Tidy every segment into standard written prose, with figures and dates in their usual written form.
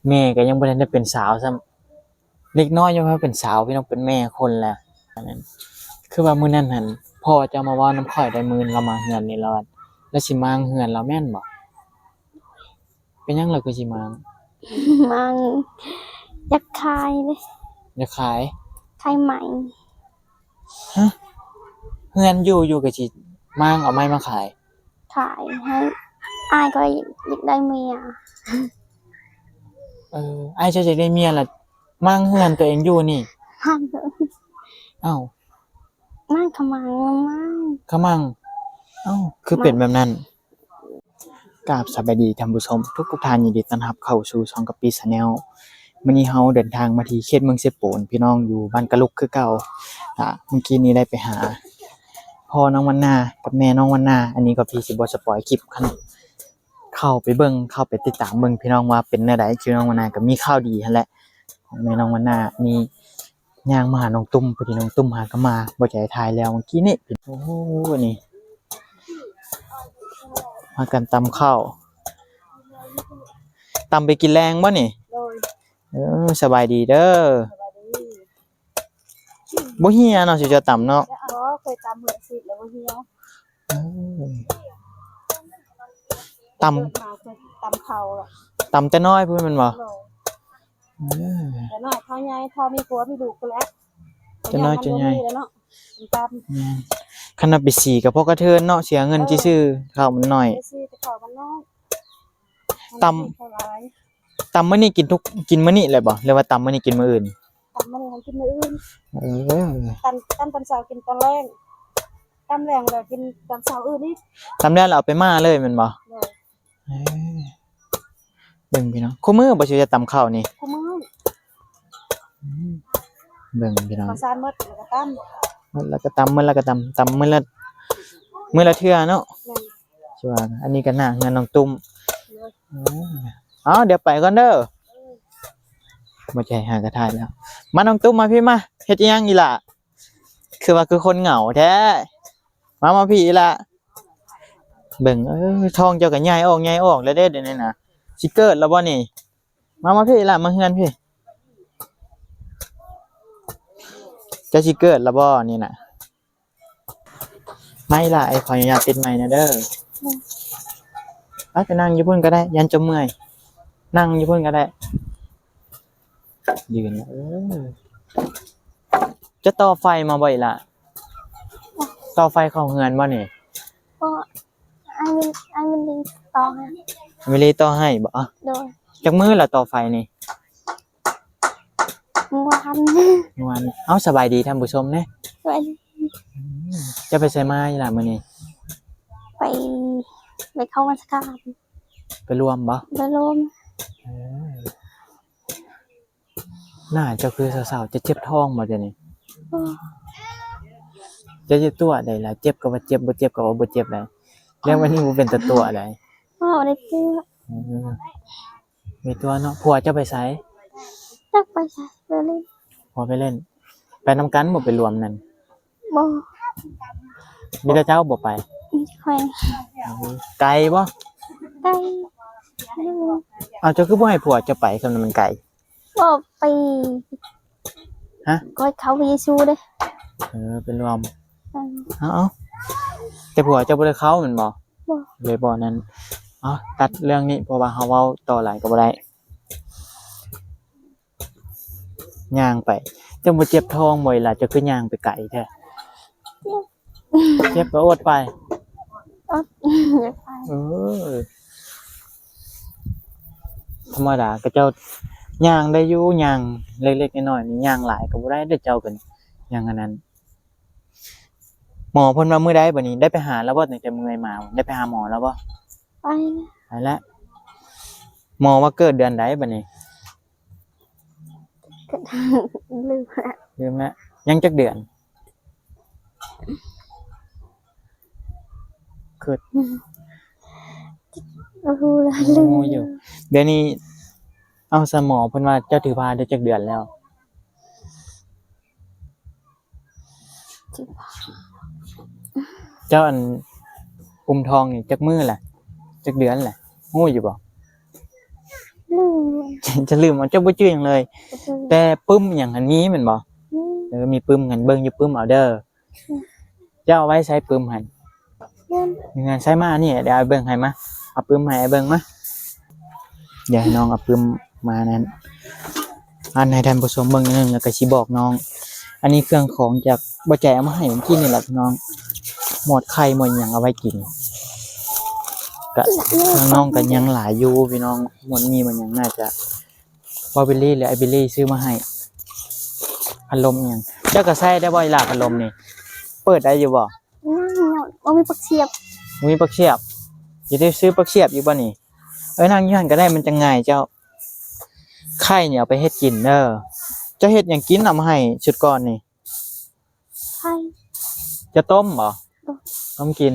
แม่ก็ยังบ่ทันได้เป็นสาวซ้ำเล็กน้อยยังว่าเป็นสาวพี่น้องเป็นแม่คนแล้วอันนั้นคือว่ามื้อนั้นหั่นพ่อจะมาเว้าน้ำข่อยได้มื้อเรามาเฮือนนี่แล้วแล้วสิมาเฮือนเราแม่นบ่เป็นหยังล่ะคือสิมา มันอยากขายเลย จะขาย ขายใหม่ ฮะเฮือนอยู่ก็สิมางเอาไม้มาขาย ขายให้อายก็อยากได้เมีย อ้ายเจ้าจะได้เมียล่ะมางเฮือนตัวเองอยู่นี่ มัน อ้าว มันขมังมัน ขะมังอ้าวคือเป็นแบบนั้นกราบสวัสดีท่านผู้ชมทุกท่านยินดีต้อนรับเข้าสู่ช่องกัปปี้ Channel มื้อนี้เฮาเดินทางมาที่เขตเมืองเซโปนพี่น้องอยู่บ้านกะลุกคือเก่าเมื่อกี้นี้ได้ไปหาพ่อน้องวันนากับแม่น้องวันนาอันนี้ก็พี่สิบ่สปอยคลิปคันเข้าไปเบิ่งเข้าไปติดตามเบิ่งพี่น้องว่าเป็นแนวใดคือน้องวันนาก็มีข่าวดีหั่นแหละของแม่น้องวันนานี่ย่างมาหาน้องตุ้มพอดีน้องตุ้มหาก็มาบ่ใจถ่ายแล้วเมื่อกี้นี่โอ้โหนี่มากันตำข้าวตำไปกินแรงบ่นี่ โดย สบายดีเด้อบ่เฮียเนาะสิจะตำเนาะ อ๋อเคยตามเหมือนสิแล้วก็เฮียว เออตำ มาเคยตามเขาหรอ ตำแต่น้อยพุ่นแม่นบ่เออ แต่น้อยเท่าใหญ่เท่ามีผัวมีลูกก็แล้ว จะน้อยจะใหญ่ แล้วเนาะตาม คันน่ะไปสีกับพวกกระเทินเนาะเสียเงินซื่อๆข้าวมันน้อย ไปซื้อแต่ข้าวมันน้อย ตำมื้อนี้กินมื้อนี้เลยบ่หรือว่าตำมื้อนี้กินมื้ออื่น ตำมันให้กินมื้ออื่น เออ ตำตอนเช้ากินตอนแรกตำแรงก็กินตอนเช้าอื่นนี่ ตำแล้วเราเอาไปม่าเลยแม่นบ่ เลย เออเบิ่งพี่น้องคู่มื้อบ่สิจะตำข้าวนี่ คู่มื้อ เบิ่งพี่น้อง ข้าวสารหมดแล้วก็ตำ มื้อละก็ตำมื้อละก็ตำมื้อละเทื่อเนาะ แม่น ใช่ว่าอันนี้ก็น่าเงินน้องตุ้ม เลย เดี๋ยวไปก่อนเด้อบ่ใจหากระทายแล้ว มาน้องตุ้มมาพี่มาเฮ็ดอีหยังอีหล่ะคือว่าคือคนเหงาแท้มาพี่อีหล่ะเบิ่งท้องเจ้าก็ใหญ่ออกแล้วเด้เดี๋ยวนี้น่ะสิเกิดแล้วบ่นี่มาพี่อีหล่ะมาเฮือนพี่จะสิเกิดแล้วบ่นี่น่ะไม่ล่ะไอ้ขออนุญาตติดไมค์นะเด้อไปนั่งอยู่พุ่นก็ได้ยันจะเมื่อยนั่งอยู่พุ่นก็ได้ยืนจะต่อไฟมาบ่อยล่ะต่อไฟเข้าเฮือนบ่นี่ ก็อันมันดีต่อให้ ไม่ได้ต่อให้บ่ โดย จักมื้อละต่อไฟนี่ วัน วันเอาสบายดีท่านผู้ชมเด้ วัน จะไปไสมาอีหล่ะมื้อนี้ ไปเข้ามาสกัด ไปรวมบ่ ไปลม น่าเจ้าคือสาวๆจะเจ็บท้องบ่เดี๋ยวนี้จะเจ็บตัวใดล่ะเจ็บก็ว่าเจ็บบ่เจ็บก็ว่าบ่เจ็บได้แล้ววันนี้บ่เป็นตะตัวใด พ่อได้เพื่อ มีตัวเนาะผัวจะไปไส จักไปใส่ไปเลย ผัวไปเล่น ไปนำกันบ่ไปรวมนั่น บ่ มีแต่เจ้าบ่ไป มีแขวน ไกลบ่ ได้ เอาเจ้าคือบ่ให้ผัวจะไปคำนั้นมันไกล บ่ไป ฮะ ก็เขาไปเยซูเด้ เป็นรวมเอาแต่ผัวเจ้าบ่ได้เข้าแม่นบ่ บ่ เลยบ่นั้นตัดเรื่องนี้เพราะว่าเฮาเว้าต่อหลายก็บ่ได้ย่างไปจังบ่เจ็บท้องบ่ล่ะเจ้าคือย่างไปไกลแท้เจ็บก็อดไป อยากไป ธรรมดาก็เจ้าย่างได้อยู่ย่างเล็กๆน้อยๆนี่ย่างหลายก็บ่ได้เด้อเจ้ากันย่างอันนั้นหมอเพิ่นว่ามื้อใดบัดนี้ได้ไปหาแล้วบ่ตั้งแต่เมื่อยมาได้ไปหาหมอแล้วบ่ ไปนะ ไปแล้วหมอว่าเกิดเดือนใดบัดนี้ ก็ลืมละ ลืมแล้วยังจักเดือนเกิด โอ้โหลืม อยู่เดี๋ยวนี้เอาสมอเพิ่นว่าเจ้าถือพาได้จักเดือนแล้วเจ้าอันอุ้มทองนี่จักมื้อแหละจักเดือนแหละฮู้อยู่บ่ ลืม จะลืมมันเจ้าบ่ชื่อหยังเลย ก็คือ แต่ปึ้มหยังอันนี้แม่นบ่ มีปึ้มกันเบิ่งอยู่ปึ้มเอาเด้อเจ้าเอาไว้ใช้ปึ้มหั่น เล่น งานใช้มานี่เดี๋ยวเอาเบิ่งให้มาเอาปึ้มให้เบิ่งมาเดี๋ยวให้น้องเอาปึ้มมานั้นอันให้ท่านผู้ชมเบิ่งนิดนึงแล้วก็สิบอกน้อง อันนี้เครื่องของจากบ่ใจเอามาให้ผมกินนี่แหละพี่น้องหมดไข่หมดหยังเอาไว้กินก็ทางน้องก็ยังหลายอยู่พี่น้องหมดมีมันยังน่าจะบอบิลลี่หรือไอบิลลี่ซื้อมาให้พัดลมอิหยังเจ้าก็ใช้ได้บ่อีหล่ะพัดลมนี่เปิดได้อยู่บ่ นั่งหนอนว่ามีปักเสียบ มีปลั๊กเสียบสิได้ซื้อปลั๊กเสียบอยู่บ่นี่นั่งอยู่หั่นก็ได้มันจะง่ายเจ้าไข่เนี่ยเอาไปเฮ็ดกินเด้อเจ้าเฮ็ดหยังกินเอามาให้ชุดก่อนนี่ ไข่ จะต้มบ่ต้มกิน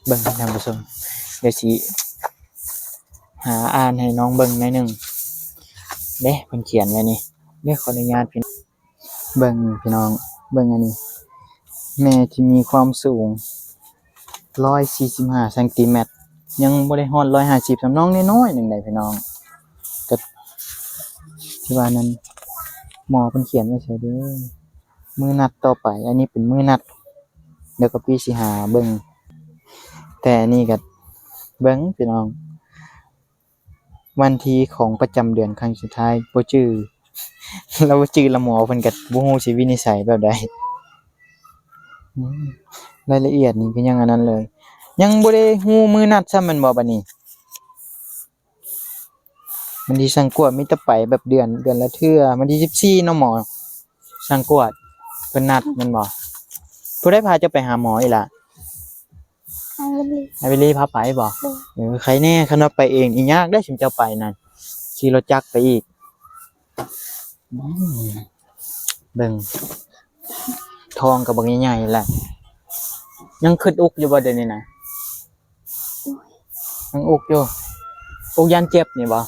เบิ่งท่านผู้ชมเดี๋ยวสิหาอ่านให้น้องเบิ่งหน่อยหนึงเด้เพิ่นเขียนไว้นี่เด้ขออนุญาตพี่เบิ่งพี่น้องเบิ่งอันนี้แม่ที่มีความสูง145เซนติเมตรยังบ่ได้ฮอด150สำน้องน้อยๆหนึงได้พี่น้องก็ที่ว่านั้นหมอเพิ่นเขียนไว้ใช่เด้อมื้อนัดต่อไปอันนี้เป็นมื้อนัดเดี๋ยวก็พี่สิหาเบิ่งแต่อันนี้ก็เบิ่งพี่น้องวันที่ของประจำเดือนครั้งสุดท้ายบ่จื้อ แล้วบ่จื้อละหมอเพิ่นก็บ่ฮู้สิวินิจฉัยแบบใดอืมรายละเอียดนี่ก็ยังอันนั้นเลย ยังบ่ได้ฮู้มื้อนัดซ้ำแม่นบ่บัดนี้มันสิสั่งกวดมีแต่ไปแบบเดือนละเทื่อวันที่14เนาะหมอสั่งกวดเพิ่นนัดแม่นบ่ผู้ใดพาเจ้าไปหาหมออีหล่ะ ไข่เลย ไอวิลลี่พาไปบ่ใครแน่คันว่าไปเองอียากได้สิมเจ้าไปนั่นขี่รถจักรไปอีกอืมเบิ่งทองก็บักใหญ่ๆแหละยังขึ้นอุกอยู่บ่เดี๋ยวนี้นะยังอุกอยู่อุกยันเจ็บนี่บ่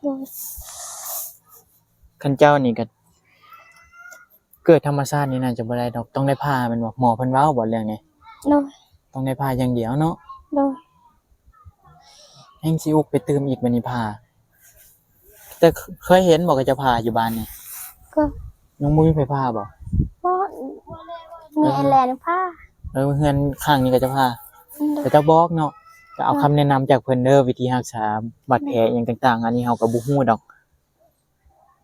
โดย คันเจ้านี่ก็เกิดธรรมชาตินี่น่าจะบ่ได้ดอกต้องได้ผ่าแมันบ่หมอเพิ่นเว้าบ่เรื่องนี้ โดย ต้องได้ผ่าอย่างเดียวเนาะ โดย แห่งสิอุกไปเติมอีกบัดนี้ผ่าแต่เคยเห็นบ่ก็จะผ่าอยู่บ้านนี่ ก็ ยังบ่มีไผผ่าบ่ ว่ามีไอแลนด์ผ้า เฮือนข้างนี้ก็จะผ่า แต่เจ้าบอกเนาะก็เอาคำแนะนำจากเพิ่นเด้อวิธีรักษาบาดแผลอหยังต่างๆอันนี้เฮาก็บ่ฮู้ดอก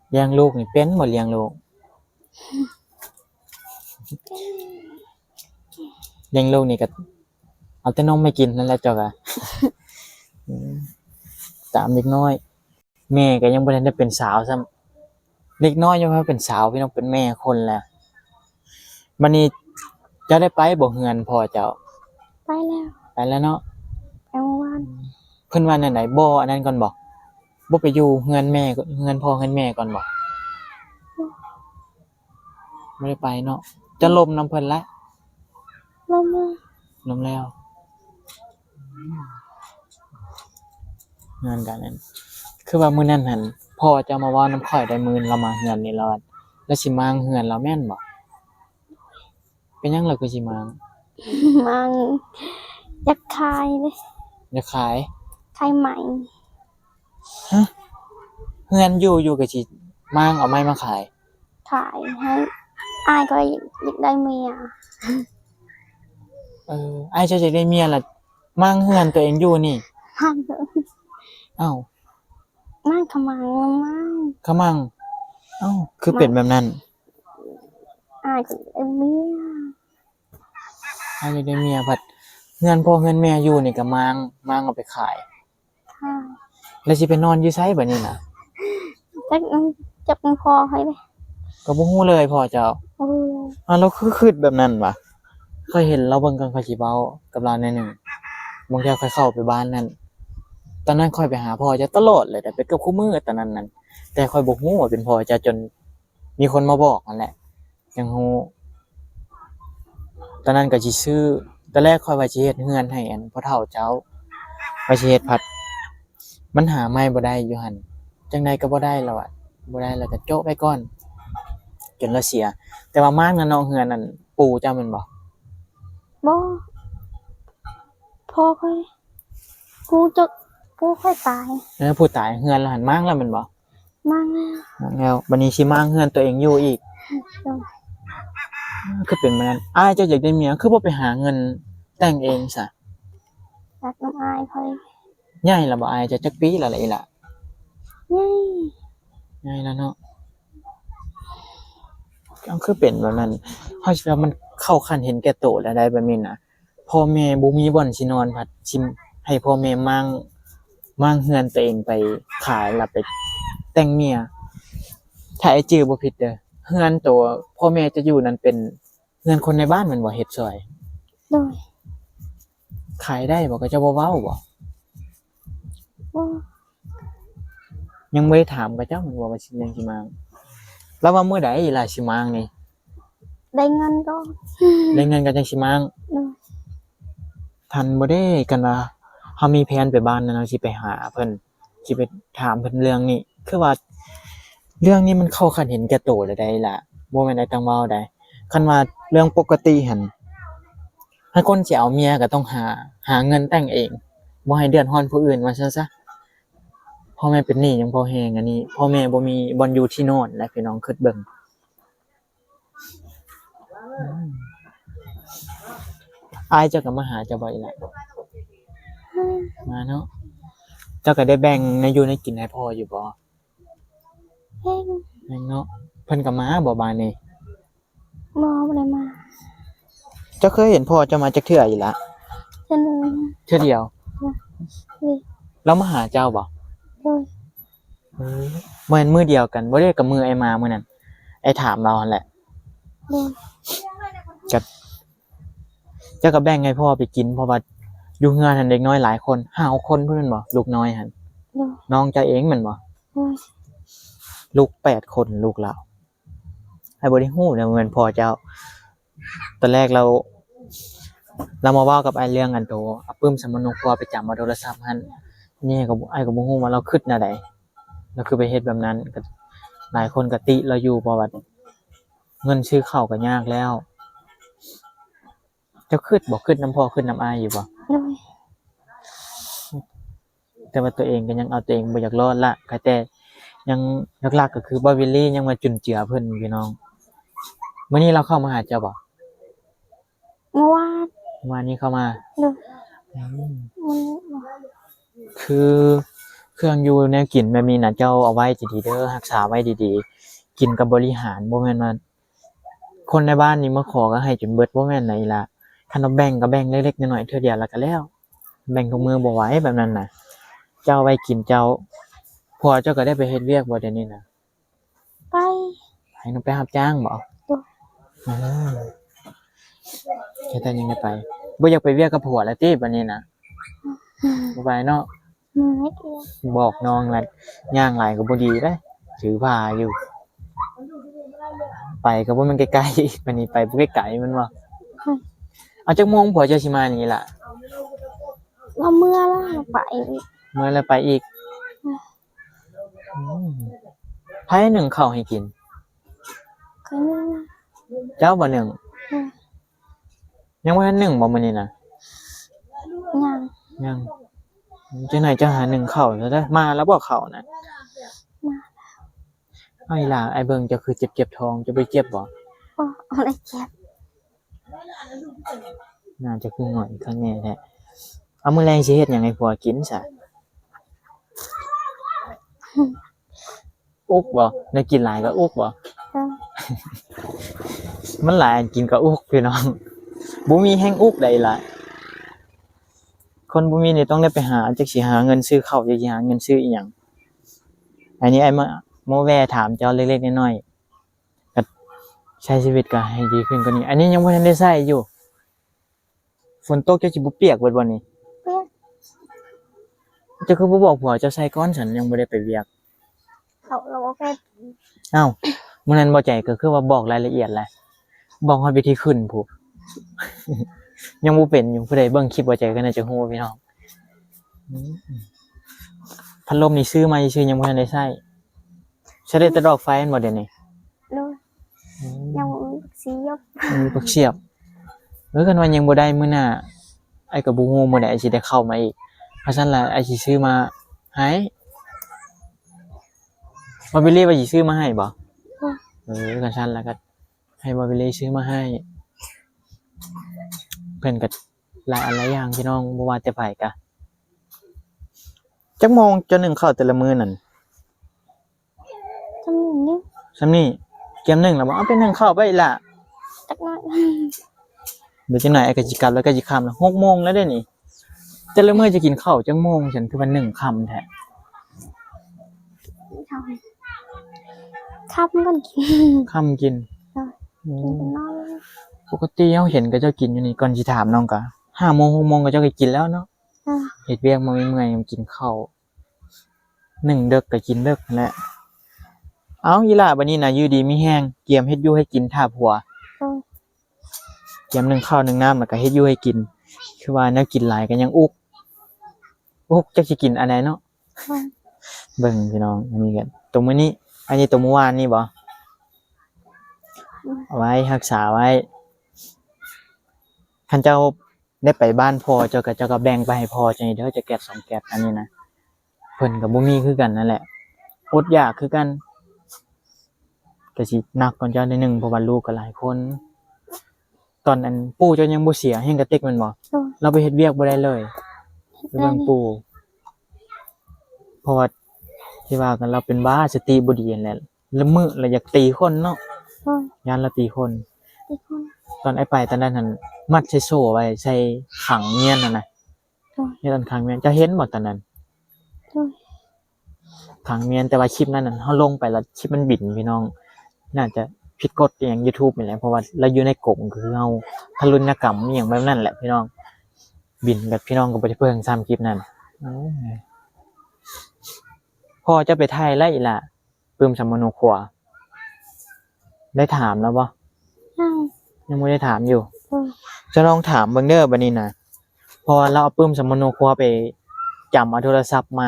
เลี้ยงลูกนี่เป็นบ่เลี้ยงลูกเลี้ยงลูกนี่ก็เอาแต่นมให้กินนั่นแหละเจ้าก็ อืมตามเด็กน้อยแม่ก็ยังบ่ทันได้เป็นสาวซ้ำเด็กน้อยยังบ่เป็นสาวพี่น้องเป็นแม่คนแล้วบัดนี้เจ้าได้ไปบ่เฮือนพ่อเจ้า ไปแล้ว ไปแล้วเนาะ ไปเมื่อวาน เพิ่นว่าแนวไหนบ่อันนั้นก่อนบ่บ่ไปอยู่เฮือนแม่เฮือนพ่อเฮือนแม่ก่อนบ่ไม่ได้ไปเนาะจะลมน้ำเพิ่นละ ลงมา ลมแล้วงานกันนั้นคือว่ามื้อนั้นหั่นพ่อจะมาเว้าน้ำข่อยได้มื้อเรามาเฮือนนี่แล้วอะแล้วสิมาเฮือนเราแม่นบ่เป็นหยังล่ะคือสิมา มันอยากขายเลย จะขาย ขายใหม่ เฮือนอยู่ก็สิมางเอาไม้มาขาย ขายให้อายก็อยากได้เมีย อ้ายเจ้าจะได้เมียล่ะมางเฮือนตัวเองอยู่นี่ มันก็ อ้าว มันขมังมัน ขมังอ้าวคือเป็นแบบนั้น อายก็อยากได้เมีย อ้ายจะได้เมียผัดเฮือนพ่อเฮือนแม่อยู่นี่ก็มางเอาไปขาย ค่ะ แล้วสิไปนอนอยู่ไสบัดนี้น่ะ จักมันพอให้เลย ก็บ่ฮู้เลยพ่อเจ้า เออ เราคือคิดแบบนั้นวะเคยเห็นเราเบิ่งกันค่อยสิเว้ากับเราแน่หนึงบางเที่ยค่อยเข้าไปบ้านนั้นตอนนั้นค่อยไปหาพ่อเจ้าตลอดเลยแต่ไปเกือบคู่มื้อตอนนั้นนั่นแต่ค่อยบ่ฮู้ว่าเป็นพ่อเจ้าจนมีคนมาบอกนั่นแหละยังฮู้ตอนนั้นก็สิซื้อตอนแรกค่อยว่าสิเฮ็ดเฮือนให้อันพ่อเฒ่าเจ้าว่าสิเฮ็ดผัดมันหาไม้บ่ได้อยู่หั่นจังไดก็บ่ได้แล้วอะบ่ได้แล้วก็โจ๊ะไปก่อนจนเราเสีย แต่ว่าม่านกับน้องเฮือนนั่นปู่เจ้าแม่นบ่ บ่พอค่อย ผู้จะผู้ค่อยตาย ผู้ตายเฮือนแล้วหันมั่งแล้วแมันบ่ มากแล้ว มั่งแล้วบัดนี้สิมั่งเฮือนตัวเองอยู่อีก โดย คือเป็นแบบนั้นอ้ายเจ้าอยากได้เมียคือบ่ไปหาเงินแต่งเองซะ จากน้ำอายค่อย ใหญ่แล้วบ่อ้ายจะจักปีแล้วล่ะอีหล่ะ นี่ ใหญ่แล้วเนาะก็คือเป็นแบบนั้นเฮาสิว่ามันเข้าขั้นเห็นแก่โตแล้วได้แบบนี้น่ะพ่อแม่บ่มีบ่อนสินอนพัดสิให้พ่อแม่มั่งเฮือนตัวเองไปขายแล้วไปแต่งเมียถ้าไอ้จื้อบ่ผิดเด้อเฮือนตัวพ่อแม่จะอยู่นั่นเป็นเฮือนคนในบ้านแม่นบ่เฮ็ดซอย โดย ขายได้บ่ก็จะบ่เว้าบ่ ว่า ยังบ่ได้ถามกับเจ้าแม่นบ่ว่าสิยังสิมาแล้วว่ามื้อใดล่ะสิมานี่ ได้เงินก็ ได้เงินก็จังสิมา โดย ทันบ่ได้กันว่าเฮามีแผนไปบ้านนั้นเนาะสิไปหาเพิ่นสิไปถามเพิ่นเรื่องนี้คือว่าเรื่องนี้มันเข้าขั้นเห็นแก่โตแล้วได้ล่ะบ่แม่นได้ต้องเว้าได้คันว่าเรื่องปกติหั่นถ้าคนสิเอาเมียก็ต้องหาเงินแต่งเองบ่ให้เดือดร้อนผู้อื่นว่าซั่นซะพ่อแม่เป็นหนี้ยังพอแฮงอันนี้พ่อแม่บ่มีบ่อนอยู่ที่นอนและพี่น้องคิดเบิ่งอายเจ้าก็มาหาเจ้าบ่อีหล่ะมาเนาะเจ้าก็ได้แบ่งในอยู่ในกินให้พ่ออยู่บ่ เพ่ง แม่นเนาะเพิ่นก็มาบ่บานนี้ มออะไรมา เจ้าเคยเห็นพ่อเจ้ามาจักเทื่ออยู่ละ เจะหนึ่ง เทื่อเดียว นี่ แล้วมาหาเจ้าบ่ โดย เหมือนมื้อเดียวกันบ่ได้กับมื้อไอ้มามื้อนั้นไอ้ถามเราหั่นแหละ โดย กับเจ้าก็แบ่งให้พ่อไปกินเพราะว่าอยู่เฮือนหั่นเด็กน้อยหลายคน5 คนเพิ่นแม่นบ่ลูกน้อยหั่น โดย น้องเจ้าเองแม่นบ่ โดย ลูก8 คนลูกเราให้บ่ได้ฮู้นะเหมือนพ่อเจ้าตอนแรกเรามาเว้ากับไอ้เรื่องอันโตเอาปึ้มสมนุกพ่อไปจำเอาโทรศัพท์หั่นนี่ก็ไอ้ก็บ่ฮู้ว่าเราคิดแนวใดเราคือไปเฮ็ดแบบนั้นก็หลายคนก็ติเราอยู่เพราะว่าเงินซื้อข้าวก็ยากแล้วเจ้าคิดบ่คิดนำพ่อคิดนำอ้ายอยู่บ่ โดย แต่ว่าตัวเองก็ยังเอาตัวเองบ่อยากรอดละก็แต่ยังหลักๆก็คือบ่วิลลี่ยังมาจุนเจือเพิ่นพี่น้องมื้อนี้เราเข้ามาหาเจ้าบ่ เมื่อวาน วันนี้เข้ามา โดย อืม มัน คือเครื่องอยู่แนวกินแบบนี้น่ะเจ้าเอาไว้ดีๆเด้อรักษาไว้ดีๆกินกับบริหารบ่แม่นว่าคนในบ้านนี่มาขอก็ให้จนเบิดบ่แม่นไหนล่ะคันเอาแบ่งก็แบ่งเล็กๆน้อยๆเทื่อเดียวแล้วก็แล้วแบ่งทุกมื้อบ่ไหวแบบนั้นน่ะ เจ้าไว้กินเจ้าผัวเจ้าก็ได้ไปเฮ็ดเวียกบ่เดี๋ยวนี้น่ะ ไป ให้นำไปรับจ้างบ่ โดย เออแค่แต่ยังไม่ไปบ่อยากไปเวียกกับผัวแล้วติบัดนี้น่ะบ่ไปเนาะ เหนื่อยเกิน บอกน้องแล้วย่างหลายก็บ่ดีเด้ถือผ้าอยู่ ไปก็บ่แม่นไกลๆบัดนี้ไปบ่ไกลๆมันว่าเอาจักโมงผัวเจ้าสิมานี่ล่ะ เราเมื่อแล้วเราไปอีก เมื่อแล้วไปอีกอืมไผนึ่งข้าวให้กิน เคยนึ่งนะ เจ้าบ่นึ่ง โดย ยังบ่ทันนึ่งบ่มื้อนี้น่ะ ยัง ยังจังไหนจะหานึ่งข้าวซะเด้อมาแล้วบ่ข้าวน่ะ มา เอาอีหล่าไอ้เบิ่งเจ้าคือเจ็บท้องจะไปเจ็บบ่ ก็อะไรเจ็บ น่าจะคือหน่อยข้างแน่แท้เอามื้อแลงสิเฮ็ดหยังให้ผัวกินซะอุกบ่ได้กินหลายก็อุกบ่ โดย มันหลายอันกินก็อุกพี่น้องบ่มีแฮงอุกใดล่ะคนบ่มีนี่ต้องได้ไปหาจักสิหาเงินซื้อข้าวจักสิหาเงินซื้ออีหยังอันนี้ไอ้มาแวะถามเจ้าเล็กๆน้อยๆก็ใช้ชีวิตก็ให้ดีขึ้นกว่านี้อันนี้ยังบ่ทันได้ใช้อยู่ฝนตกเจ้าสิบ่เปียกเบิดบ่นี่ เปียก เจ้าคือบ่บอกผัวเจ้าใส่ก่อนฉันยังบ่ได้ไปเวียก เขาเราก็แค่ อ้าวมื้อนั้นบ่ใจก็คือว่าบอกรายละเอียดแหละบอกฮอดวิธีขึ้นพุ ยังบ่เป็นอยู่ผู้ใดเบิ่งคลิปบ่ใจก็น่าจะฮู้พี่น้องอืมพัดลมนี่ซื้อมาซื่อๆยังบ่ทันได้ใช้ใช้ได้แต่ดอกไฟแม่นบ่เดี๋ยวนี้ โดยยังบ่มีสียก มีปักเสียบกันว่ายังบ่ได้มื้อหน้าไอ้ก็บ่ฮู้มื้อใดสิได้เข้ามาอีก เพราะฉะนั้นล่ะไอ้สิซื้อมาให้บอบิลลี่ว่าสิซื้อมาให้บ่กันซั่นแล้วก็ให้บอบิลลี่ซื้อมาให้เพิ่นก็หลายอันหลายอย่างพี่น้องบ่ว่าแต่ไผก็จักโมงจนหนึ่งเข้าแต่ละมื้อนั่น ทำอย่างนี้ ซ้ำนี่เกมหนึ่งแล้วบ่เอาเป็นหนึ่งเข้าไปอีกล่ะ จักหน่อย เดี๋ยวจังไหนไอ้ก็สิกลับแล้วก็สิค่ำแล้ว6 โมงแล้วเด้นี่แต่ละมื้อจะกินข้าวจังโมงฉันคือว่า1 ค่ำแท้ ข้าวมันกิน ค่ำกิน กินเป็นนอน ปกติเฮาเห็นก็เจ้ากินอยู่นี่ก่อนสิถามน้องก็5 โมง 6 โมงก็เจ้าก็กินแล้วเนาะเฮ็ดเวียกมาเมื่อยๆกินข้าว1 ดึกก็กินดึกนั่นแหละเอาอีหล่าบัดนี้น่ะอยู่ดีมีแฮงเกียมเฮ็ดอยู่ให้กินท่าผัวเกียม1 ข้าว 1 น้ำแล้วก็เฮ็ดอยู่ให้กินคือว่าแนวกินหลายก็ยังอุกจักสิกินอันใดเนาะเบิ่งพี่น้องอันนี้กันตรงมื้อนี้อันนี้ตรงเมื่อวานนี่บ่เอาไว้รักษาไว้คันเจ้าได้ไปบ้านพ่อเจ้าก็แบ่งไปให้พ่อจังนี้เด้อจะแกะ2 แกะอันนี้นะเพิ่นก็บ่มีคือกันนั่นแหละอดอยากคือกันก็สิหนักกว่าเจ้านิดนึงเพราะว่าลูกก็หลายคน ตอนนั้นปู่เจ้ายังบ่เสียแฮงกระติกแม่นบ่เราไปเฮ็ดเวียกบ่ได้เลยไปเบิ่งปู่เพราะว่าที่ว่ากันเราเป็นบ้าสติบ่ดีนั่นแหละละมื้อแล้วอยากตีคนเนาะยานเราตีคน ตอนไอ้ไปตอนนั้นหั่นมัดใส่โซ่ไว้ใส่ขังเมียนนั่นน่ะนี่ตอนขังเมียนจะเห็นบ่ตอนนั้นขังเมียนแต่ว่าคลิปนั้นน่ะเฮาลงไปแล้วคลิปมันบินพี่น้องน่าจะผิดกฎอหย่าง YouTube นี่แหละเพราะว่าเราอยู่ในกรงคือเฮาทารุณกรรมอหยังแบบนั้นแหละพี่น้องบินกับพี่น้องก็บ่ได้เพิ่งซ้ำคลิปนั้นพ่อจะไปถ่ายไล่อีหล่ะปึ้มสมโนครัวได้ถามแล้วบ่ยังไม่ได้ถามอยู่จะลองถามเบิ่งเด้อบัดนี้นะพอเราเอาปึ้มสมโนครัวไปจำเอาโทรศัพท์มา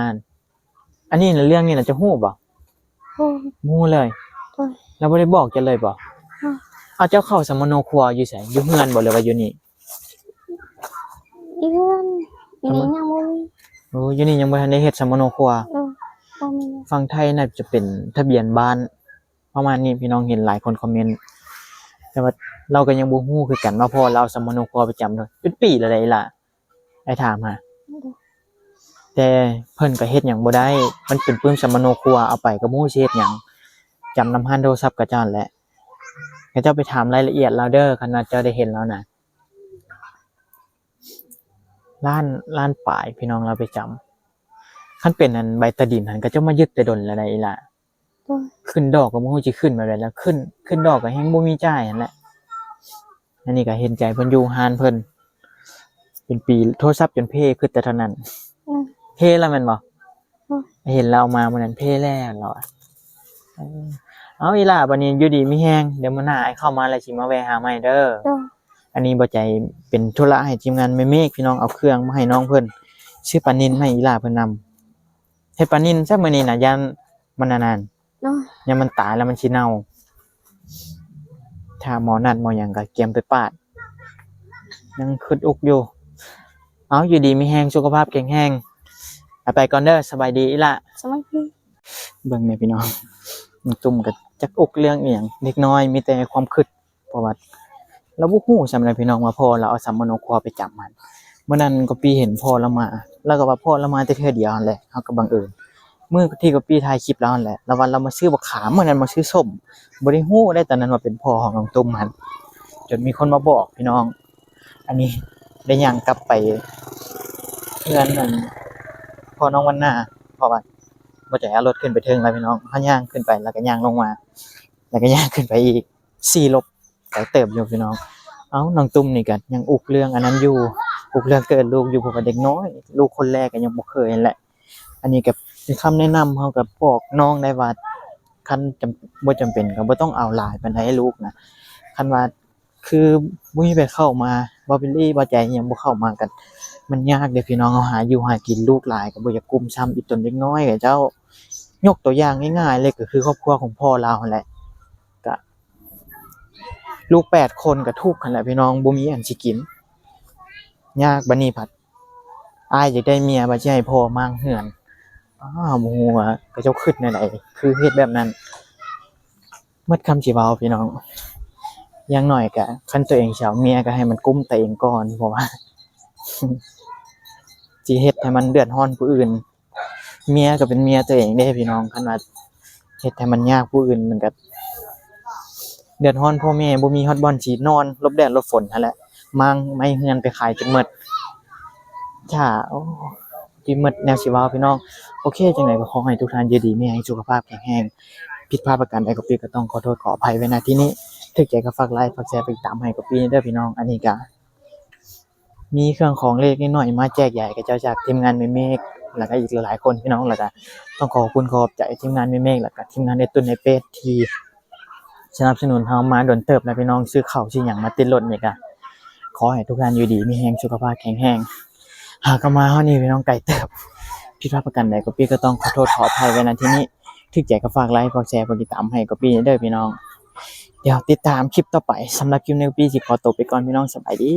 อันนี้น่ะเรื่องนี้น่ะจะฮู้บ่ฮู้เลยแล้วบ่ได้บอกจะเลยบ่เอาเจ้าเข้าสมโนครัวอยู่ไสอยู่เฮือนบ่หรือว่าอยู่นี่ เดือนนี่ยังบ่มี โอ้อยู่นี่ยังบ่ทันได้เฮ็ดสมโนครัว บ่มี ฝั่งไทยน่าจะเป็นทะเบียนบ้านประมาณนี้พี่น้องเห็นหลายคนคอมเมนต์แต่ว่าเราก็ยังบ่ฮู้คือกันว่าพอเราเอาสมโนครัวไปจำด้วยเป็นปีแล้วได้ล่ะไอ้ถามหาแต่เพิ่นก็เฮ็ดหยังบ่ได้มันเป็นปึ้มสมโนครัวเอาไปก็บ่ฮู้สิเฮ็ดหยังจำนำหันโทรศัพท์กับเจ้านั่นแหละให้เจ้าไปถามรายละเอียดเราเด้อคันว่าเจ้าได้เห็นแล้วน่ะล้านปลายพี่น้องเราไปจำคันเป็นอันใบตะดินหันก็เจ้ามายึดแต่ดนแล้วได้อีหล่ะขึ้นดอกก็บ่ฮู้สิขึ้นมาได้แล้วขึ้นดอกก็แฮงบ่มีจ่ายนั่นแหละอันนี้ก็เห็นใจเพิ่นอยู่หานเพิ่นเป็นปีโทรศัพท์จนเพ่คือแต่เท่านั้นเพ่แล้วแม่นบ่เห็นเราเอามามื้อนั้นเพ่แล้วเราเอาอีหล่ะบัดนี้อยู่ดีมีแฮงเดี๋ยวมื้อหน้าไอ้เข้ามาแล้วสิมาแวะหาใหม่เด้ออันนี้บ่ใจเป็นธุระให้ทีมงานแม่เมฆพี่น้องเอาเครื่องมาให้น้องเพิ่นชื่อปานินให้อีหล่าเพิ่นนำเฮ็ดปานินซะมื้อนี้น่ะยันมันนานๆยังมันตายแล้วมันสิเน่าถ้าหมอนัดหมอหยังก็เกียมไปปาดยังคิดอุกอยู่เอาอยู่ดีมีแฮงสุขภาพแข็งแรงไปก่อนเด้อสบายดีอีหล่ะ สมัยนี้ เบิ่งแม่พี่น้องมันตุ่มก็จักอุกเรื่องอีหยังเล็กน้อยมีแต่ความคิดเพราะว่าเราบ่ฮู้สำหรับพี่น้องว่าพ่อเราเอาสัมมโนครัวไปจับมันเมื่อนั้นก็ปีเห็นพ่อเรามาแล้วก็ว่าพ่อเรามาแต่เทื่อเดียวนั่นแหละเฮาก็บังเอิญมื้อที่ก็ปีถ่ายคลิปแล้วนั่นแหละแล้ววันเรามาซื้อบักขามมื้อนั้นมาซื้อส้มบ่ได้ฮู้ได้ตอนนั้นว่าเป็นพ่อของน้องตุ้มมันจนมีคนมาบอกพี่น้องอันนี้ได้ย่างกลับไปเพื่อนนั่นพ่อน้องวันหน้าเพราะว่าบ่จะเอารถขึ้นไปเทิงแล้วพี่น้องเฮาย่างขึ้นไปแล้วก็ย่างลงมาแล้วก็ย่างขึ้นไปอีก4 ลบไปเติบอยู่พี่น้องเอ้าน้องตุ้มนี่ก็ยังอุกเรื่องอันนั้นอยู่อุกเรื่องเกิดลูกอยู่เพราะว่าเด็กน้อยลูกคนแรกก็ยังบ่เคยนั่นแหละอันนี้ก็เป็นคำแนะนำเฮากับพวกน้องได้ว่าคันบ่จำเป็นก็บ่ต้องเอาหลายปานใดให้ลูกนะคันว่าคือบ่มีไปเข้ามาบ่เป็นลี่บ่ใจยังบ่เข้ามากันมันยากเด้อพี่น้องเฮาหาอยู่หากินลูกหลายก็บ่อยากกุมซ้ำอีกตนเด็กน้อยก็เจ้ายกตัวอย่างง่ายๆเลยก็คือครอบครัวของพ่อเรานั่นแหละก็ลูก8 คนก็ทุกข์นั่นแหละพี่น้องบ่มีอันสิกินยากบัดนี้พัด อ้ายอยากได้เมียบ่สิให้พ่อมางเฮือนบ่ฮู้ว่าเขาเจ้าคิดแนวใดคือเฮ็ดแบบนั้นหมดคำสิเว้าพี่น้องอย่างน้อยก็คันตัวเองสิเอาเมียก็ให้มันกุมตัวเองก่อนเพราะว่า สิเฮ็ดให้มันเดือดร้อนผู้อื่นเมียก็เป็นเมียตัวเองเด้พี่น้องคันว่าเฮ็ดให้มันยากผู้อื่นมันก็เดือดร้อนพ่อแม่บ่มีฮอดบ่อนสินอนหลบแดดหลบฝนนั่นแหละมางไม้เฮือนไปขายจนหมดจ้าโอ้ที่หมดแนวสิเว้าพี่น้องโอเคจังไดก็ขอให้ทุกท่านอยู่ดีมีแรงสุขภาพแข็งแรงผิดพลาดประการใดก็พี่ก็ต้องขอโทษขออภัยไว้ณที่นี้ถึกใจก็ฝากไลค์ฝากแชร์ไปติดตามให้กับพี่เด้อพี่น้องอันนี้ก็มีเครื่องของเล็กน้อยๆมาแจกใหญ่กับเจ้าจากทีมงานแม่เมฆแล้วก็อีกหลายๆคนพี่น้องแล้วก็ต้องขอบคุณขอบใจทีมงานแม่เมฆแล้วก็ทีมงานไอ้ตุนไอ้เป็ดที่สนับสนุนเฮามาโดนเติบนะพี่น้องซื้อข้าวซื้อหยังมาติดรถนี่ก็ขอให้ทุกท่านอยู่ดีมีแรงสุขภาพแข็งแรงหากมาเฮานี่พี่น้องไก่เติบผิดพลาดประการใดก็พี่ก็ต้องขอโทษขออภัยไว้ณที่นี้ถึกใจก็ฝากไลค์ฝากแชร์ฝากติดตามให้กับพี่เด้อพี่น้องเดี๋ยวติดตามคลิปต่อไปสำหรับคลิปนี้พี่สิขอตัวไปก่อนพี่น้องสบายดี